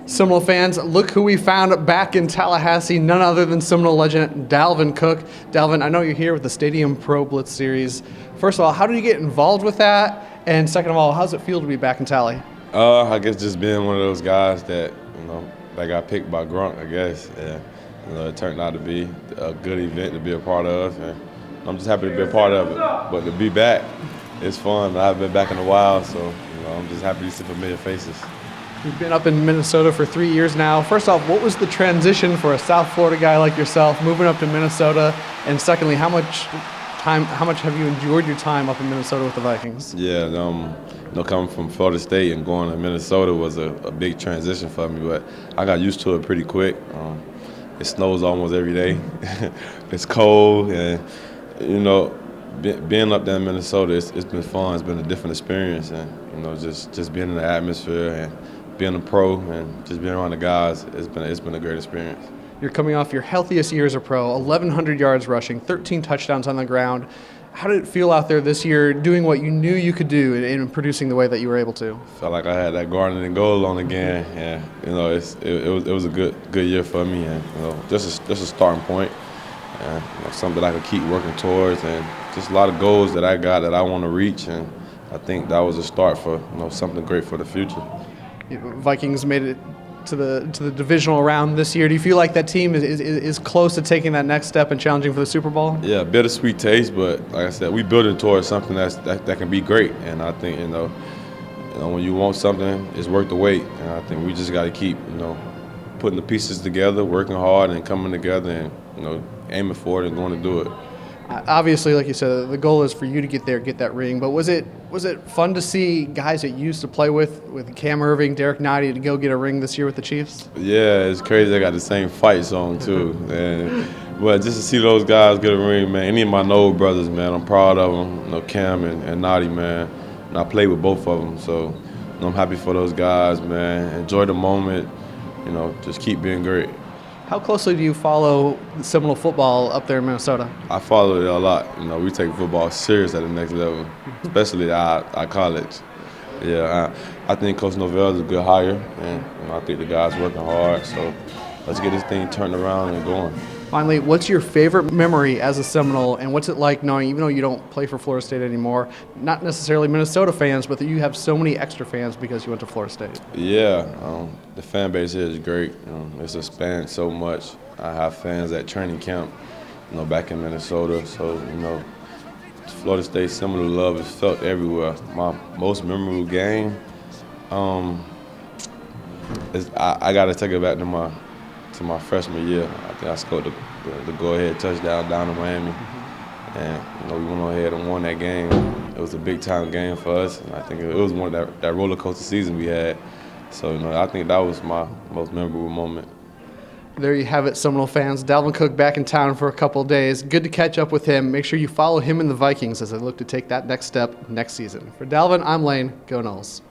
Seminole fans, look who we found back in Tallahassee, none other than Seminole legend Dalvin Cook. Dalvin, I know you're here with the Stadium Pro Blitz Series. First of all, how did you get involved with that? And second of all, how does it feel to be back in Tally? I guess just being one of those guys that, that got picked by Grunt, I guess. And, it turned out to be a good event to be a part of. And I'm just happy to be a part of it. But to be back, it's fun. I haven't been back in a while, so I'm just happy to see familiar faces. You've been up in Minnesota for 3 years now. First off, what was the transition for a South Florida guy like yourself moving up to Minnesota? And secondly, how much have you enjoyed your time up in Minnesota with the Vikings? Yeah, coming from Florida State and going to Minnesota was a big transition for me, but I got used to it pretty quick. It snows almost every day. It's cold, and being up there in Minnesota, it's been fun. It's been a different experience, and just being in the atmosphere and being a pro and just being around the guys, it's been a great experience. You're coming off your healthiest year as a pro, 1,100 yards rushing, 13 touchdowns on the ground. How did it feel out there this year doing what you knew you could do and producing the way that you were able to? Felt like I had that garden and goal on again, and it was a good year for me, and just a starting point, and something that I could keep working towards, and just a lot of goals that I got that I want to reach, and I think that was a start for something great for the future. Vikings made it to the divisional round this year. Do you feel like that team is close to taking that next step and challenging for the Super Bowl? Yeah, bittersweet taste, but like I said, we building towards something that can be great. And I think when you want something, it's worth the wait. And I think we just got to keep putting the pieces together, working hard, and coming together, and aiming for it and going to do it. Obviously, like you said, the goal is for you to get there, get that ring. But was it fun to see guys that you used to play with Cam Irving, Derek Nottie, to go get a ring this year with the Chiefs? Yeah, it's crazy. They got the same fight song too. But just to see those guys get a ring, man. Any of my Noel brothers, man, I'm proud of them. Cam and Nottie, man. And I played with both of them, so I'm happy for those guys, man. Enjoy the moment. Just keep being great. How closely do you follow Seminole football up there in Minnesota? I follow it a lot. We take football serious at the next level, especially at college. Yeah, I think Coach Novell is a good hire, and I think the guys working hard. So let's get this thing turned around and going. Finally, what's your favorite memory as a Seminole, and what's it like knowing, even though you don't play for Florida State anymore, not necessarily Minnesota fans, but that you have so many extra fans because you went to Florida State? Yeah, the fan base here is great. It's expanded so much. I have fans at training camp, back in Minnesota. So, Florida State Seminole love is felt everywhere. My most memorable game, I got to take it back to my freshman year. I think I scored the go-ahead touchdown down in Miami. And, we went ahead and won that game. It was a big-time game for us, and I think it was one of that roller coaster season we had. So, I think that was my most memorable moment. There you have it, Seminole fans. Dalvin Cook back in town for a couple of days. Good to catch up with him. Make sure you follow him and the Vikings as they look to take that next step next season. For Dalvin, I'm Lane. Go Noles.